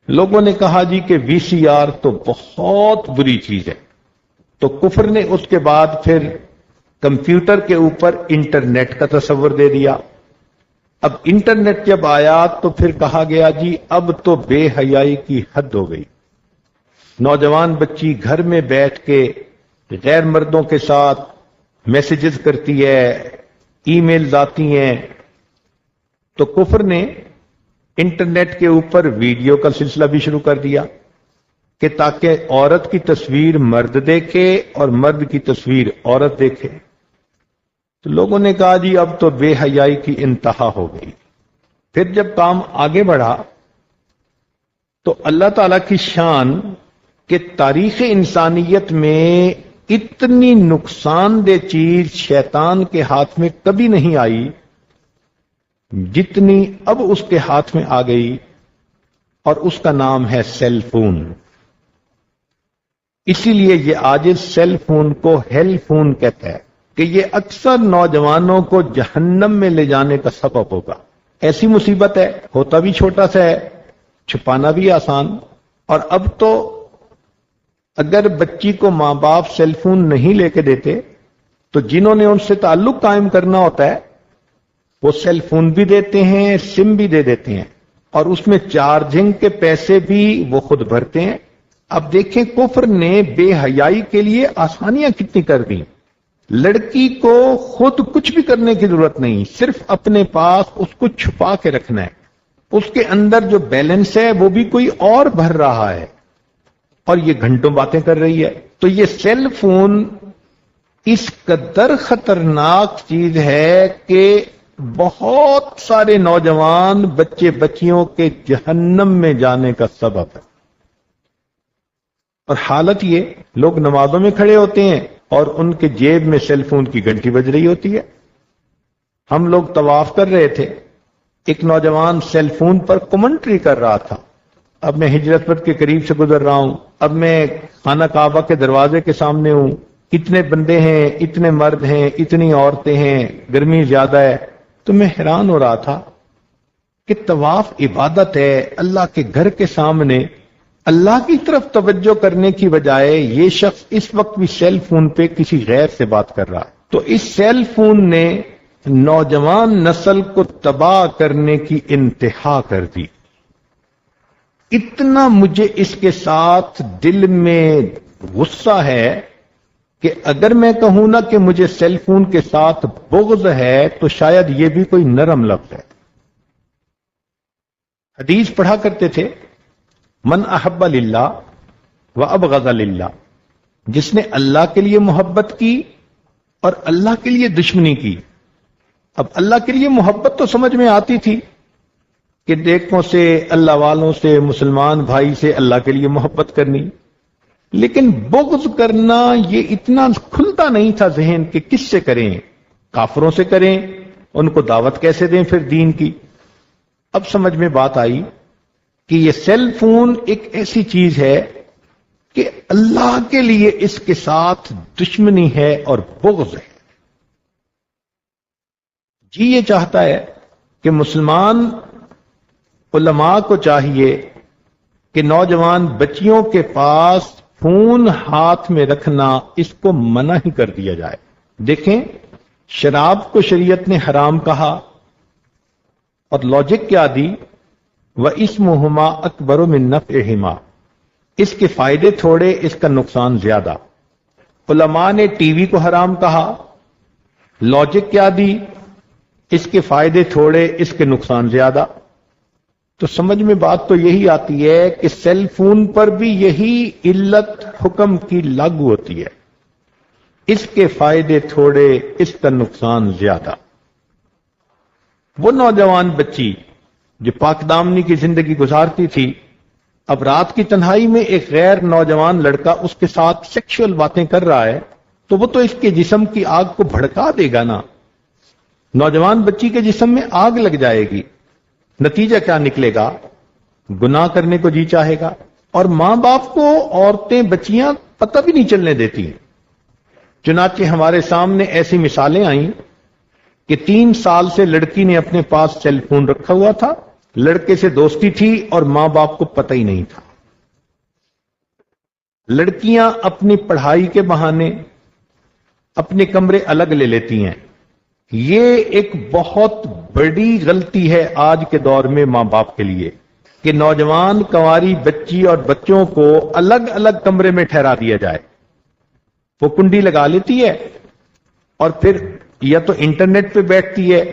لوگوں نے کہا جی کہ وی سی آر تو بہت بری چیز ہے، تو کفر نے اس کے بعد پھر کمپیوٹر کے اوپر انٹرنیٹ کا تصور دے دیا۔ اب انٹرنیٹ جب آیا تو پھر کہا گیا جی اب تو بے حیائی کی حد ہو گئی۔ نوجوان بچی گھر میں بیٹھ کے غیر مردوں کے ساتھ میسیجز کرتی ہے، ای میلز آتی ہیں، تو کفر نے انٹرنیٹ کے اوپر ویڈیو کا سلسلہ بھی شروع کر دیا کہ تاکہ عورت کی تصویر مرد دیکھے اور مرد کی تصویر عورت دیکھے۔ تو لوگوں نے کہا جی اب تو بے حیائی کی انتہا ہو گئی۔ پھر جب کام آگے بڑھا تو اللہ تعالی کی شان کہ تاریخ انسانیت میں اتنی نقصان دہ چیز شیطان کے ہاتھ میں کبھی نہیں آئی جتنی اب اس کے ہاتھ میں آ گئی، اور اس کا نام ہے سیل فون۔ اسی لیے یہ آج سیل فون کو ہیل فون کہتا ہے کہ یہ اکثر نوجوانوں کو جہنم میں لے جانے کا سبب ہوگا۔ ایسی مصیبت ہے، ہوتا بھی چھوٹا سا ہے، چھپانا بھی آسان۔ اور اب تو اگر بچی کو ماں باپ سیل فون نہیں لے کے دیتے تو جنہوں نے ان سے تعلق قائم کرنا ہوتا ہے وہ سیل فون بھی دیتے ہیں، سم بھی دے دیتے ہیں، اور اس میں چارجنگ کے پیسے بھی وہ خود بھرتے ہیں۔ اب دیکھیں کفر نے بے حیائی کے لیے آسانیاں کتنی کر دی۔ لڑکی کو خود کچھ بھی کرنے کی ضرورت نہیں، صرف اپنے پاس اس کو چھپا کے رکھنا ہے۔ اس کے اندر جو بیلنس ہے وہ بھی کوئی اور بھر رہا ہے، اور یہ گھنٹوں باتیں کر رہی ہے۔ تو یہ سیل فون اس قدر خطرناک چیز ہے کہ بہت سارے نوجوان بچے بچیوں کے جہنم میں جانے کا سبب ہے۔ اور حالت یہ، لوگ نمازوں میں کھڑے ہوتے ہیں اور ان کے جیب میں سیل فون کی گھنٹی بج رہی ہوتی ہے۔ ہم لوگ طواف کر رہے تھے، ایک نوجوان سیل فون پر کمنٹری کر رہا تھا۔ اب میں ہجرت پتھ کے قریب سے گزر رہا ہوں، اب میں خانہ کعبہ کے دروازے کے سامنے ہوں، اتنے بندے ہیں، اتنے مرد ہیں، اتنی عورتیں ہیں، گرمی زیادہ ہے، تو میں حیران ہو رہا تھا کہ طواف عبادت ہے، اللہ کے گھر کے سامنے اللہ کی طرف توجہ کرنے کی بجائے یہ شخص اس وقت بھی سیل فون پہ کسی غیر سے بات کر رہا ہے۔ تو اس سیل فون نے نوجوان نسل کو تباہ کرنے کی انتہا کر دی۔ اتنا مجھے اس کے ساتھ دل میں غصہ ہے کہ اگر میں کہوں نا کہ مجھے سیل فون کے ساتھ بغض ہے تو شاید یہ بھی کوئی نرم لفظ ہے۔ حدیث پڑھا کرتے تھے، من احب للہ و ابغض للہ، جس نے اللہ کے لیے محبت کی اور اللہ کے لیے دشمنی کی۔ اب اللہ کے لیے محبت تو سمجھ میں آتی تھی، کہ نیکوں سے، اللہ والوں سے، مسلمان بھائی سے اللہ کے لیے محبت کرنی، لیکن بغض کرنا یہ اتنا کھلتا نہیں تھا ذہن کہ کس سے کریں، کافروں سے کریں، ان کو دعوت کیسے دیں پھر دین کی۔ اب سمجھ میں بات آئی کہ یہ سیل فون ایک ایسی چیز ہے کہ اللہ کے لیے اس کے ساتھ دشمنی ہے اور بغض ہے۔ جی یہ چاہتا ہے کہ مسلمان علماء کو چاہیے کہ نوجوان بچیوں کے پاس فون ہاتھ میں رکھنا اس کو منع ہی کر دیا جائے۔ دیکھیں شراب کو شریعت نے حرام کہا اور لاجک کیا دی، وَإِسْمُهُمَا أَكْبَرُ مِن نَفْعِهِمَا، اس کے فائدے تھوڑے اس کا نقصان زیادہ۔ علماء نے ٹی وی کو حرام کہا، لاجک کیا دی، اس کے فائدے تھوڑے اس کے نقصان زیادہ۔ تو سمجھ میں بات تو یہی آتی ہے کہ سیل فون پر بھی یہی علت حکم کی لاگو ہوتی ہے، اس کے فائدے تھوڑے اس کا نقصان زیادہ۔ وہ نوجوان بچی جو پاک دامنی کی زندگی گزارتی تھی، اب رات کی تنہائی میں ایک غیر نوجوان لڑکا اس کے ساتھ سیکشل باتیں کر رہا ہے، تو وہ تو اس کے جسم کی آگ کو بھڑکا دے گا نا، نوجوان بچی کے جسم میں آگ لگ جائے گی، نتیجہ کیا نکلے گا؟ گناہ کرنے کو جی چاہے گا، اور ماں باپ کو عورتیں بچیاں پتہ بھی نہیں چلنے دیتی۔ چنانچہ ہمارے سامنے ایسی مثالیں آئیں کہ 3 سال سے لڑکی نے اپنے پاس سیل فون رکھا ہوا تھا، لڑکے سے دوستی تھی اور ماں باپ کو پتہ ہی نہیں تھا۔ لڑکیاں اپنی پڑھائی کے بہانے اپنے کمرے الگ لے لیتی ہیں، یہ ایک بہت بڑی غلطی ہے آج کے دور میں ماں باپ کے لیے کہ نوجوان کنواری بچی اور بچوں کو الگ الگ کمرے میں ٹھہرا دیا جائے۔ وہ کنڈی لگا لیتی ہے اور پھر یا تو انٹرنیٹ پہ بیٹھتی ہے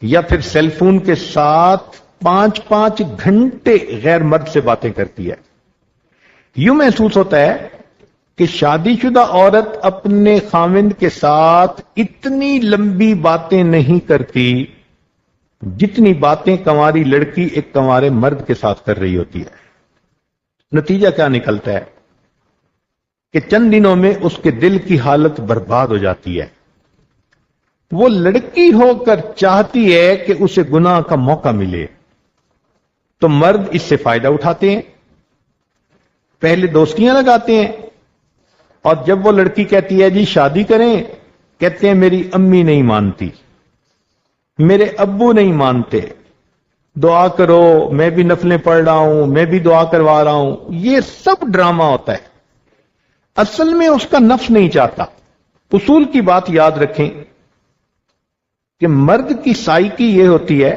یا پھر سیل فون کے ساتھ 5 گھنٹے غیر مرد سے باتیں کرتی ہے۔ یوں محسوس ہوتا ہے کہ شادی شدہ عورت اپنے خاوند کے ساتھ اتنی لمبی باتیں نہیں کرتی جتنی باتیں کنواری لڑکی ایک کنوارے مرد کے ساتھ کر رہی ہوتی ہے۔ نتیجہ کیا نکلتا ہے کہ چند دنوں میں اس کے دل کی حالت برباد ہو جاتی ہے۔ وہ لڑکی ہو کر چاہتی ہے کہ اسے گناہ کا موقع ملے، تو مرد اس سے فائدہ اٹھاتے ہیں، پہلے دوستیاں لگاتے ہیں، اور جب وہ لڑکی کہتی ہے جی شادی کریں، کہتے ہیں میری امی نہیں مانتی، میرے ابو نہیں مانتے، دعا کرو، میں بھی نفلیں پڑھ رہا ہوں، میں بھی دعا کروا رہا ہوں۔ یہ سب ڈرامہ ہوتا ہے، اصل میں اس کا نفس نہیں چاہتا۔ اصول کی بات یاد رکھیں کہ مرد کی سائیکی یہ ہوتی ہے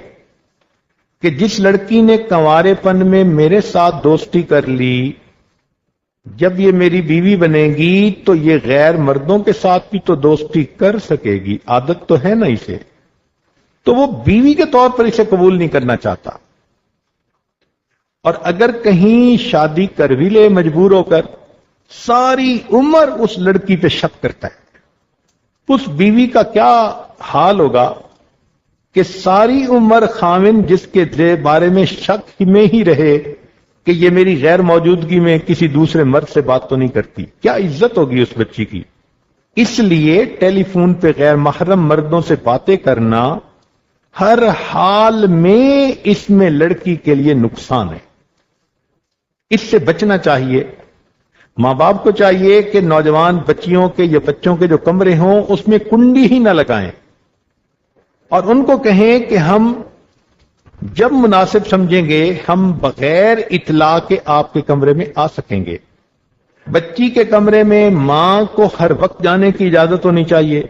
کہ جس لڑکی نے کنوارے پن میں میرے ساتھ دوستی کر لی، جب یہ میری بیوی بنے گی تو یہ غیر مردوں کے ساتھ بھی تو دوستی کر سکے گی، عادت تو ہے نا اسے، تو وہ بیوی کے طور پر اسے قبول نہیں کرنا چاہتا۔ اور اگر کہیں شادی کر بھی لے مجبور ہو کر، ساری عمر اس لڑکی پہ شک کرتا ہے۔ اس بیوی کا کیا حال ہوگا کہ ساری عمر خاوند جس کے بارے میں شک میں ہی رہے کہ یہ میری غیر موجودگی میں کسی دوسرے مرد سے بات تو نہیں کرتی، کیا عزت ہوگی اس بچی کی۔ اس لیے ٹیلی فون پہ غیر محرم مردوں سے باتیں کرنا ہر حال میں اس میں لڑکی کے لیے نقصان ہے، اس سے بچنا چاہیے۔ ماں باپ کو چاہیے کہ نوجوان بچیوں کے یا بچوں کے جو کمرے ہوں اس میں کنڈی ہی نہ لگائیں، اور ان کو کہیں کہ ہم جب مناسب سمجھیں گے ہم بغیر اطلاع کے آپ کے کمرے میں آ سکیں گے۔ بچی کے کمرے میں ماں کو ہر وقت جانے کی اجازت ہونی چاہیے،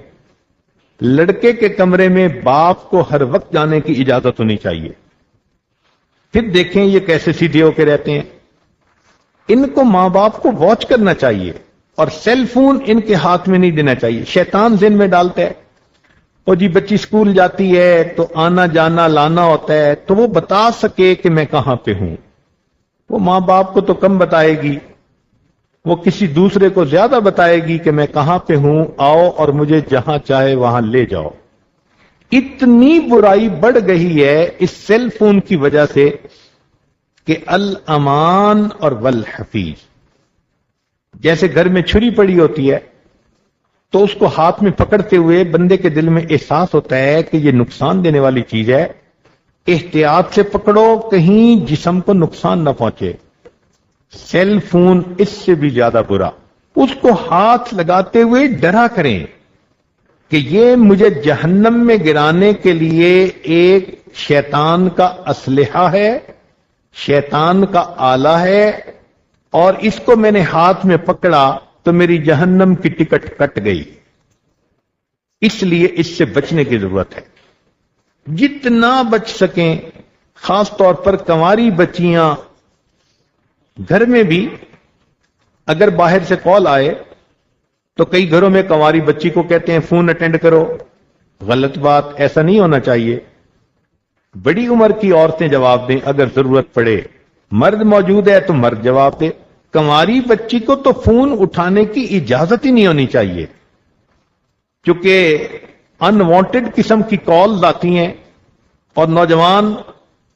لڑکے کے کمرے میں باپ کو ہر وقت جانے کی اجازت ہونی چاہیے۔ پھر دیکھیں یہ کیسے سیدھے ہو کے رہتے ہیں۔ ان کو ماں باپ کو واچ کرنا چاہیے اور سیل فون ان کے ہاتھ میں نہیں دینا چاہیے۔ شیطان ذہن میں ڈالتا ہے اور جی بچی سکول جاتی ہے تو آنا جانا لانا ہوتا ہے، تو وہ بتا سکے کہ میں کہاں پہ ہوں۔ وہ ماں باپ کو تو کم بتائے گی، وہ کسی دوسرے کو زیادہ بتائے گی کہ میں کہاں پہ ہوں، آؤ اور مجھے جہاں چاہے وہاں لے جاؤ۔ اتنی برائی بڑھ گئی ہے اس سیل فون کی وجہ سے کہ الامان اور والحفیظ، جیسے گھر میں چھری پڑی ہوتی ہے تو اس کو ہاتھ میں پکڑتے ہوئے بندے کے دل میں احساس ہوتا ہے کہ یہ نقصان دینے والی چیز ہے، احتیاط سے پکڑو کہیں جسم کو نقصان نہ پہنچے۔ سیل فون اس سے بھی زیادہ برا، اس کو ہاتھ لگاتے ہوئے ڈرا کریں کہ یہ مجھے جہنم میں گرانے کے لیے ایک شیطان کا اسلحہ ہے، شیطان کا آلہ ہے، اور اس کو میں نے ہاتھ میں پکڑا تو میری جہنم کی ٹکٹ کٹ گئی۔ اس لیے اس سے بچنے کی ضرورت ہے، جتنا بچ سکیں، خاص طور پر کنواری بچیاں۔ گھر میں بھی اگر باہر سے کال آئے تو کئی گھروں میں کنواری بچی کو کہتے ہیں فون اٹینڈ کرو، غلط بات، ایسا نہیں ہونا چاہیے۔ بڑی عمر کی عورتیں جواب دیں اگر ضرورت پڑے، مرد موجود ہے تو مرد جواب دے۔ کنواری بچی کو تو فون اٹھانے کی اجازت ہی نہیں ہونی چاہیے، کیونکہ انوانٹڈ قسم کی کالز آتی ہیں، اور نوجوان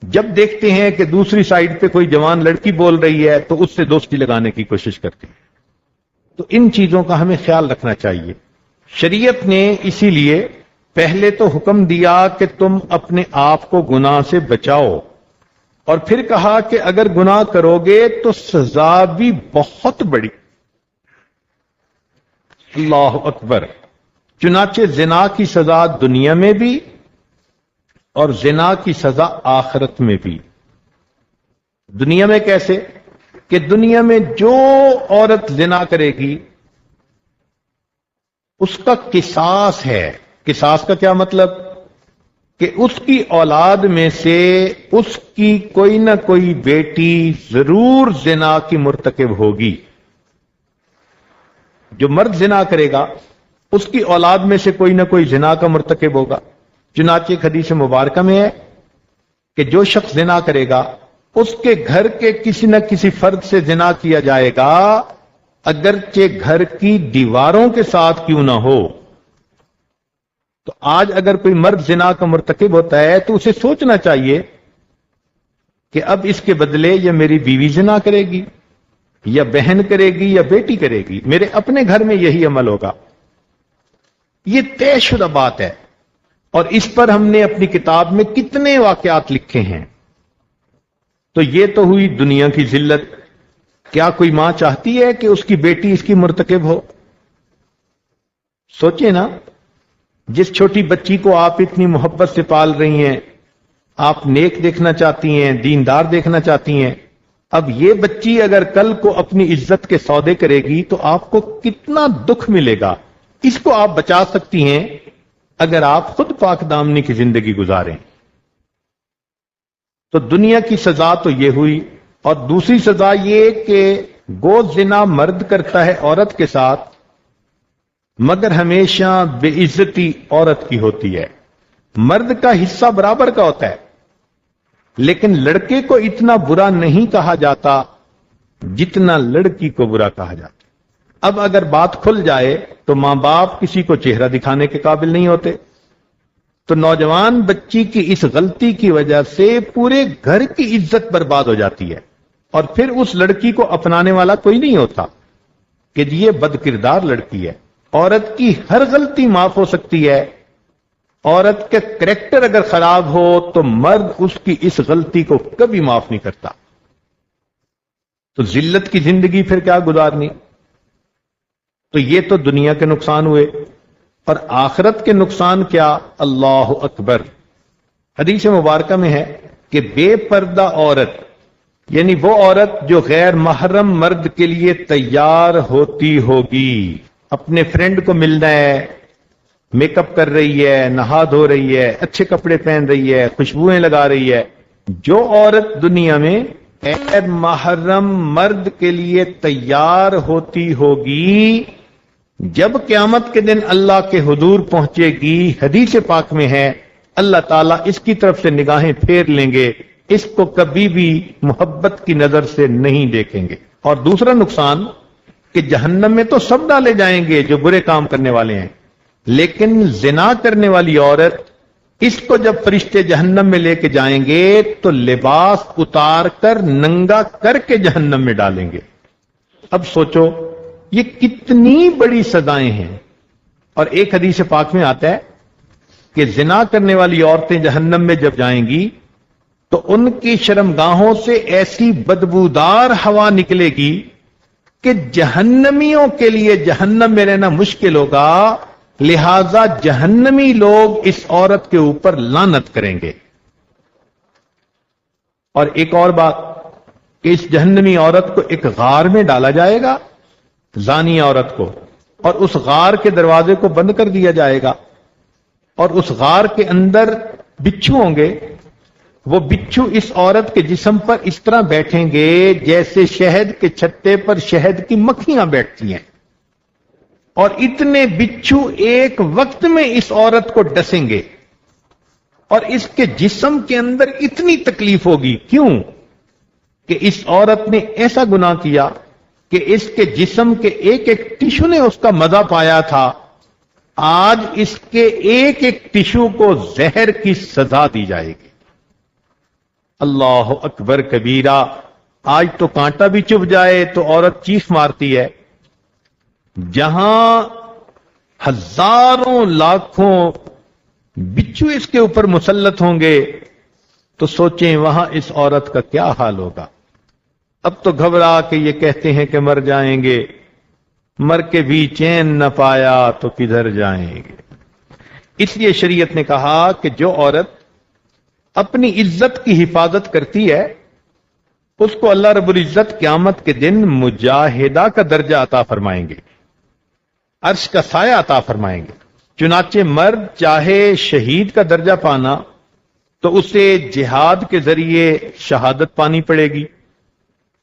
جب دیکھتے ہیں کہ دوسری سائڈ پہ کوئی جوان لڑکی بول رہی ہے تو اس سے دوستی لگانے کی کوشش کرتے ہیں۔ تو ان چیزوں کا ہمیں خیال رکھنا چاہیے۔ شریعت نے اسی لیے پہلے تو حکم دیا کہ تم اپنے آپ کو گناہ سے بچاؤ، اور پھر کہا کہ اگر گناہ کرو گے تو سزا بھی بہت بڑی۔ اللہ اکبر۔ چنانچہ زنا کی سزا دنیا میں بھی اور زنا کی سزا آخرت میں بھی۔ دنیا میں کیسے؟ کہ دنیا میں جو عورت زنا کرے گی اس کا قصاص ہے۔ قصاص کا کیا مطلب؟ کہ اس کی اولاد میں سے اس کی کوئی نہ کوئی بیٹی ضرور زنا کی مرتکب ہوگی۔ جو مرد زنا کرے گا اس کی اولاد میں سے کوئی نہ کوئی زنا کا مرتکب ہوگا۔ چنانچہ ایک حدیث مبارکہ میں ہے کہ جو شخص زنا کرے گا اس کے گھر کے کسی نہ کسی فرد سے زنا کیا جائے گا، اگرچہ گھر کی دیواروں کے ساتھ کیوں نہ ہو۔ تو آج اگر کوئی مرد زنا کا مرتکب ہوتا ہے تو اسے سوچنا چاہیے کہ اب اس کے بدلے یا میری بیوی زنا کرے گی، یا بہن کرے گی، یا بیٹی کرے گی، میرے اپنے گھر میں یہی عمل ہوگا۔ یہ طے شدہ بات ہے، اور اس پر ہم نے اپنی کتاب میں کتنے واقعات لکھے ہیں۔ تو یہ تو ہوئی دنیا کی ذلت۔ کیا کوئی ماں چاہتی ہے کہ اس کی بیٹی اس کی مرتکب ہو؟ سوچیں نا، جس چھوٹی بچی کو آپ اتنی محبت سے پال رہی ہیں، آپ نیک دیکھنا چاہتی ہیں، دیندار دیکھنا چاہتی ہیں، اب یہ بچی اگر کل کو اپنی عزت کے سودے کرے گی تو آپ کو کتنا دکھ ملے گا۔ اس کو آپ بچا سکتی ہیں اگر آپ خود پاک دامنی کی زندگی گزاریں۔ تو دنیا کی سزا تو یہ ہوئی، اور دوسری سزا یہ کہ گو زنا مرد کرتا ہے عورت کے ساتھ، مگر ہمیشہ بے عزتی عورت کی ہوتی ہے۔ مرد کا حصہ برابر کا ہوتا ہے، لیکن لڑکے کو اتنا برا نہیں کہا جاتا جتنا لڑکی کو برا کہا جاتا۔ اب اگر بات کھل جائے تو ماں باپ کسی کو چہرہ دکھانے کے قابل نہیں ہوتے، تو نوجوان بچی کی اس غلطی کی وجہ سے پورے گھر کی عزت برباد ہو جاتی ہے، اور پھر اس لڑکی کو اپنانے والا کوئی نہیں ہوتا کہ یہ بد کردار لڑکی ہے۔ عورت کی ہر غلطی معاف ہو سکتی ہے، عورت کے کریکٹر اگر خراب ہو تو مرد اس کی اس غلطی کو کبھی معاف نہیں کرتا۔ تو ذلت کی زندگی پھر کیا گزارنی؟ تو یہ تو دنیا کے نقصان ہوئے، اور آخرت کے نقصان کیا؟ اللہ اکبر۔ حدیث مبارکہ میں ہے کہ بے پردہ عورت، یعنی وہ عورت جو غیر محرم مرد کے لیے تیار ہوتی ہوگی، اپنے فرینڈ کو ملنا ہے، میک اپ کر رہی ہے، نہا دھو رہی ہے، اچھے کپڑے پہن رہی ہے، خوشبوئیں لگا رہی ہے، جو عورت دنیا میں غیر محرم مرد کے لیے تیار ہوتی ہوگی، جب قیامت کے دن اللہ کے حضور پہنچے گی، حدیث پاک میں ہے اللہ تعالیٰ اس کی طرف سے نگاہیں پھیر لیں گے، اس کو کبھی بھی محبت کی نظر سے نہیں دیکھیں گے۔ اور دوسرا نقصان کہ جہنم میں تو سب ڈالے جائیں گے جو برے کام کرنے والے ہیں، لیکن زنا کرنے والی عورت اس کو جب فرشتے جہنم میں لے کے جائیں گے تو لباس اتار کر ننگا کر کے جہنم میں ڈالیں گے۔ اب سوچو یہ کتنی بڑی سزائیں ہیں۔ اور ایک حدیث پاک میں آتا ہے کہ زنا کرنے والی عورتیں جہنم میں جب جائیں گی تو ان کی شرمگاہوں سے ایسی بدبودار ہوا نکلے گی کہ جہنمیوں کے لیے جہنم میں رہنا مشکل ہوگا، لہذا جہنمی لوگ اس عورت کے اوپر لعنت کریں گے۔ اور ایک اور بات کہ اس جہنمی عورت کو ایک غار میں ڈالا جائے گا، زانی عورت کو، اور اس غار کے دروازے کو بند کر دیا جائے گا، اور اس غار کے اندر بچھو ہوں گے۔ وہ بچھو اس عورت کے جسم پر اس طرح بیٹھیں گے جیسے شہد کے چھتے پر شہد کی مکھیاں بیٹھتی ہیں، اور اتنے بچھو ایک وقت میں اس عورت کو ڈسیں گے، اور اس کے جسم کے اندر اتنی تکلیف ہوگی۔ کیوں؟ کہ اس عورت نے ایسا گناہ کیا کہ اس کے جسم کے ایک ایک ٹشو نے اس کا مزہ پایا تھا، آج اس کے ایک ایک ٹشو کو زہر کی سزا دی جائے گی۔ اللہ اکبر کبیرہ۔ آج تو کانٹا بھی چبھ جائے تو عورت چیخ مارتی ہے، جہاں ہزاروں لاکھوں بچھو اس کے اوپر مسلط ہوں گے تو سوچیں وہاں اس عورت کا کیا حال ہوگا۔ اب تو گھبرا کے یہ کہتے ہیں کہ مر جائیں گے، مر کے بھی چین نہ پایا تو کدھر جائیں گے۔ اس لیے شریعت نے کہا کہ جو عورت اپنی عزت کی حفاظت کرتی ہے اس کو اللہ رب العزت قیامت کے دن مجاہدہ کا درجہ عطا فرمائیں گے، عرش کا سایہ عطا فرمائیں گے۔ چنانچہ مرد چاہے شہید کا درجہ پانا تو اسے جہاد کے ذریعے شہادت پانی پڑے گی،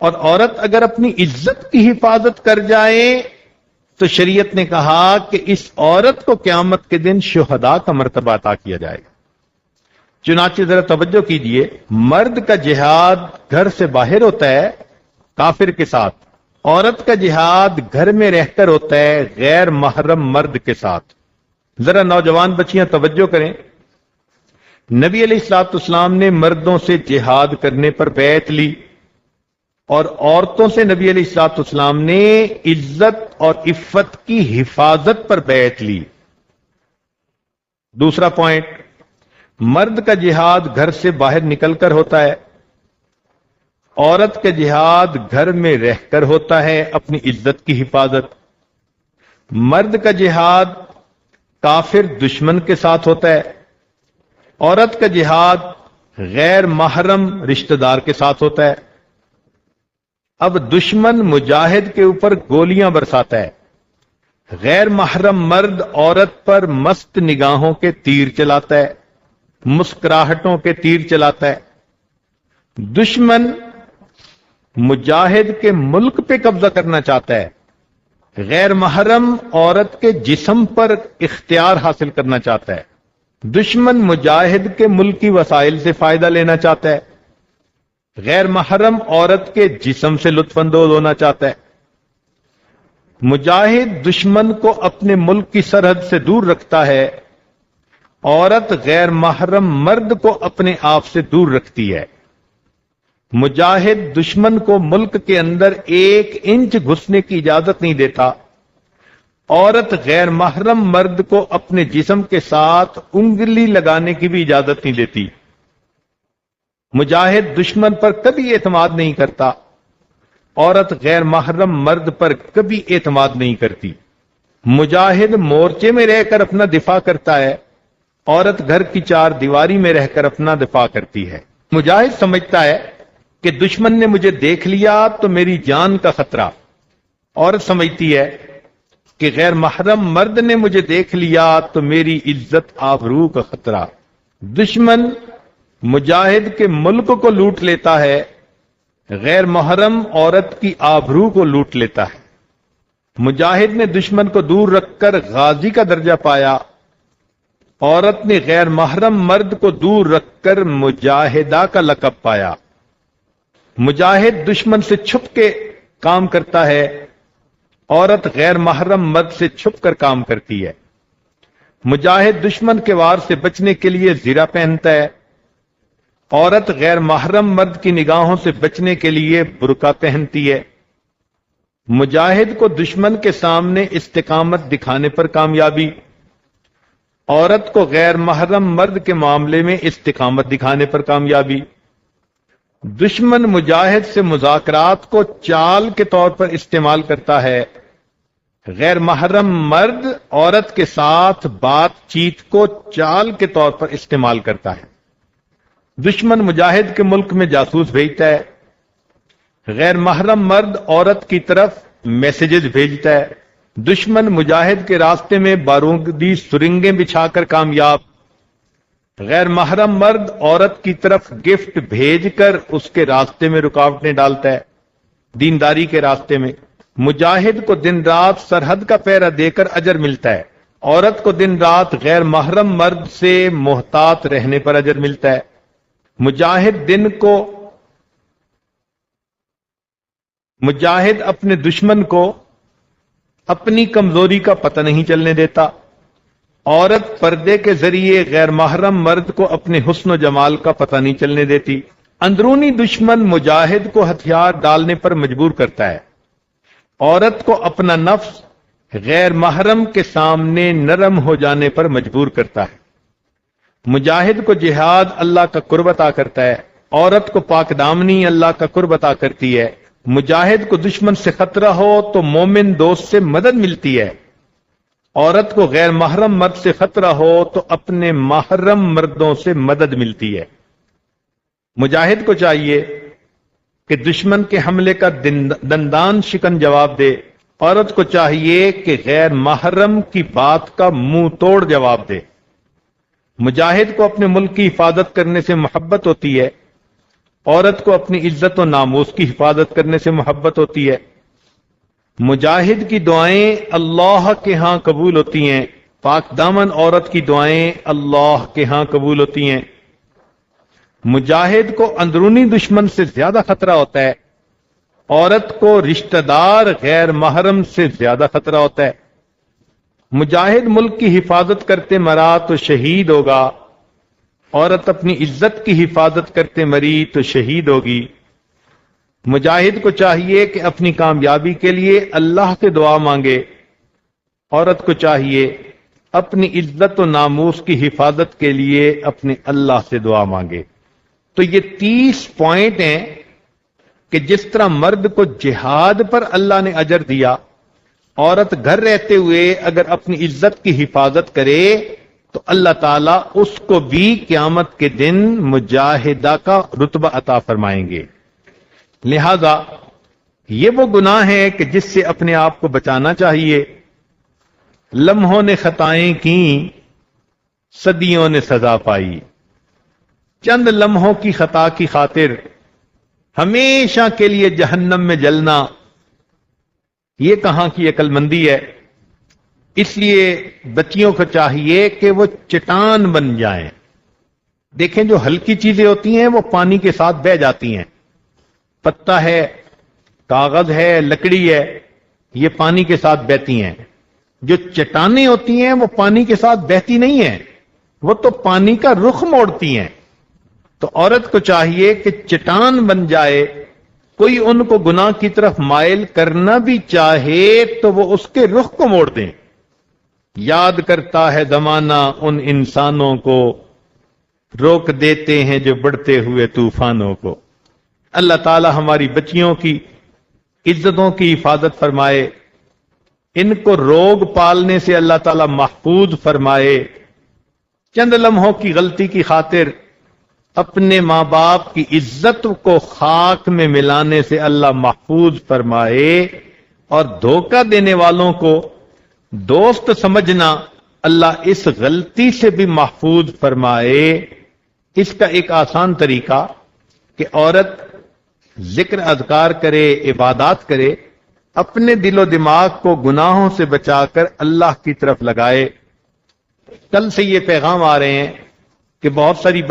اور عورت اگر اپنی عزت کی حفاظت کر جائے تو شریعت نے کہا کہ اس عورت کو قیامت کے دن شہداء کا مرتبہ عطا کیا جائے گا۔ چنانچہ ذرا توجہ کیجئے، مرد کا جہاد گھر سے باہر ہوتا ہے کافر کے ساتھ، عورت کا جہاد گھر میں رہ کر ہوتا ہے غیر محرم مرد کے ساتھ۔ ذرا نوجوان بچیاں توجہ کریں، نبی علیہ الصلوۃ والسلام نے مردوں سے جہاد کرنے پر بیعت لی، اور عورتوں سے نبی علیہ الصلوۃ والسلام نے عزت اور عفت کی حفاظت پر بیعت لی۔ دوسرا پوائنٹ، مرد کا جہاد گھر سے باہر نکل کر ہوتا ہے، عورت کا جہاد گھر میں رہ کر ہوتا ہے اپنی عزت کی حفاظت۔ مرد کا جہاد کافر دشمن کے ساتھ ہوتا ہے، عورت کا جہاد غیر محرم رشتہ دار کے ساتھ ہوتا ہے۔ اب دشمن مجاہد کے اوپر گولیاں برساتا ہے، غیر محرم مرد عورت پر مست نگاہوں کے تیر چلاتا ہے، مسکراہٹوں کے تیر چلاتا ہے۔ دشمن مجاہد کے ملک پہ قبضہ کرنا چاہتا ہے، غیر محرم عورت کے جسم پر اختیار حاصل کرنا چاہتا ہے۔ دشمن مجاہد کے ملکی وسائل سے فائدہ لینا چاہتا ہے، غیر محرم عورت کے جسم سے لطف اندوز ہونا چاہتا ہے۔ مجاہد دشمن کو اپنے ملک کی سرحد سے دور رکھتا ہے، عورت غیر محرم مرد کو اپنے آپ سے دور رکھتی ہے۔ مجاہد دشمن کو ملک کے اندر 1 انچ گھسنے کی اجازت نہیں دیتا، عورت غیر محرم مرد کو اپنے جسم کے ساتھ انگلی لگانے کی بھی اجازت نہیں دیتی۔ مجاہد دشمن پر کبھی اعتماد نہیں کرتا، عورت غیر محرم مرد پر کبھی اعتماد نہیں کرتی۔ مجاہد مورچے میں رہ کر اپنا دفاع کرتا ہے، عورت گھر کی 4 دیواری میں رہ کر اپنا دفاع کرتی ہے۔ مجاہد سمجھتا ہے کہ دشمن نے مجھے دیکھ لیا تو میری جان کا خطرہ، عورت سمجھتی ہے کہ غیر محرم مرد نے مجھے دیکھ لیا تو میری عزت آبرو کا خطرہ۔ دشمن مجاہد کے ملک کو لوٹ لیتا ہے، غیر محرم عورت کی آبرو کو لوٹ لیتا ہے۔ مجاہد نے دشمن کو دور رکھ کر غازی کا درجہ پایا، عورت نے غیر محرم مرد کو دور رکھ کر مجاہدہ کا لقب پایا۔ مجاہد دشمن سے چھپ کے کام کرتا ہے، عورت غیر محرم مرد سے چھپ کر کام کرتی ہے۔ مجاہد دشمن کے وار سے بچنے کے لیے زرہ پہنتا ہے، عورت غیر محرم مرد کی نگاہوں سے بچنے کے لیے برقع پہنتی ہے۔ مجاہد کو دشمن کے سامنے استقامت دکھانے پر کامیابی، عورت کو غیر محرم مرد کے معاملے میں استقامت دکھانے پر کامیابی۔ دشمن مجاہد سے مذاکرات کو چال کے طور پر استعمال کرتا ہے، غیر محرم مرد عورت کے ساتھ بات چیت کو چال کے طور پر استعمال کرتا ہے۔ دشمن مجاہد کے ملک میں جاسوس بھیجتا ہے، غیر محرم مرد عورت کی طرف میسیجز بھیجتا ہے۔ دشمن مجاہد کے راستے میں بارودی سرنگیں بچھا کر کامیاب، غیر محرم مرد عورت کی طرف گفٹ بھیج کر اس کے راستے میں رکاوٹیں ڈالتا ہے، دینداری کے راستے میں۔ مجاہد کو دن رات سرحد کا پہرا دے کر اجر ملتا ہے، عورت کو دن رات غیر محرم مرد سے محتاط رہنے پر اجر ملتا ہے۔ مجاہد اپنے دشمن کو اپنی کمزوری کا پتہ نہیں چلنے دیتا، عورت پردے کے ذریعے غیر محرم مرد کو اپنے حسن و جمال کا پتہ نہیں چلنے دیتی۔ اندرونی دشمن مجاہد کو ہتھیار ڈالنے پر مجبور کرتا ہے، عورت کو اپنا نفس غیر محرم کے سامنے نرم ہو جانے پر مجبور کرتا ہے۔ مجاہد کو جہاد اللہ کا قرب عطا کرتا ہے، عورت کو پاک دامنی اللہ کا قرب عطا کرتی ہے۔ مجاہد کو دشمن سے خطرہ ہو تو مومن دوست سے مدد ملتی ہے، عورت کو غیر محرم مرد سے خطرہ ہو تو اپنے محرم مردوں سے مدد ملتی ہے۔ مجاہد کو چاہیے کہ دشمن کے حملے کا دندان شکن جواب دے، عورت کو چاہیے کہ غیر محرم کی بات کا منہ توڑ جواب دے۔ مجاہد کو اپنے ملک کی حفاظت کرنے سے محبت ہوتی ہے، عورت کو اپنی عزت و ناموس کی حفاظت کرنے سے محبت ہوتی ہے۔ مجاہد کی دعائیں اللہ کے ہاں قبول ہوتی ہیں، پاک دامن عورت کی دعائیں اللہ کے ہاں قبول ہوتی ہیں۔ مجاہد کو اندرونی دشمن سے زیادہ خطرہ ہوتا ہے، عورت کو رشتہ دار غیر محرم سے زیادہ خطرہ ہوتا ہے۔ مجاہد ملک کی حفاظت کرتے مرا تو شہید ہوگا، عورت اپنی عزت کی حفاظت کرتے مری تو شہید ہوگی۔ مجاہد کو چاہیے کہ اپنی کامیابی کے لیے اللہ سے دعا مانگے، عورت کو چاہیے اپنی عزت و ناموس کی حفاظت کے لیے اپنے اللہ سے دعا مانگے۔ تو یہ 30 پوائنٹ ہیں کہ جس طرح مرد کو جہاد پر اللہ نے اجر دیا، عورت گھر رہتے ہوئے اگر اپنی عزت کی حفاظت کرے تو اللہ تعالیٰ اس کو بھی قیامت کے دن مجاہدہ کا رتبہ عطا فرمائیں گے۔ لہذا یہ وہ گناہ ہے کہ جس سے اپنے آپ کو بچانا چاہیے۔ لمحوں نے خطائیں کی، صدیوں نے سزا پائی، چند لمحوں کی خطا کی خاطر ہمیشہ کے لیے جہنم میں جلنا، یہ کہاں کی عقل مندی ہے؟ اس لیے بچیوں کو چاہیے کہ وہ چٹان بن جائیں۔ دیکھیں جو ہلکی چیزیں ہوتی ہیں وہ پانی کے ساتھ بہہ جاتی ہیں، پتا ہے، کاغذ ہے، لکڑی ہے، یہ پانی کے ساتھ بہتی ہیں۔ جو چٹانیں ہوتی ہیں وہ پانی کے ساتھ بہتی نہیں ہیں، وہ تو پانی کا رخ موڑتی ہیں۔ تو عورت کو چاہیے کہ چٹان بن جائے، کوئی ان کو گناہ کی طرف مائل کرنا بھی چاہے تو وہ اس کے رخ کو موڑ دیں۔ یاد کرتا ہے زمانہ ان انسانوں کو، روک دیتے ہیں جو بڑھتے ہوئے طوفانوں کو۔ اللہ تعالی ہماری بچیوں کی عزتوں کی حفاظت فرمائے، ان کو روگ پالنے سے اللہ تعالی محفوظ فرمائے، چند لمحوں کی غلطی کی خاطر اپنے ماں باپ کی عزت کو خاک میں ملانے سے اللہ محفوظ فرمائے، اور دھوکہ دینے والوں کو دوست سمجھنا اللہ اس غلطی سے بھی محفوظ فرمائے۔ اس کا ایک آسان طریقہ کہ عورت ذکر اذکار کرے، عبادات کرے، اپنے دل و دماغ کو گناہوں سے بچا کر اللہ کی طرف لگائے۔ کل سے یہ پیغام آ رہے ہیں کہ بہت ساری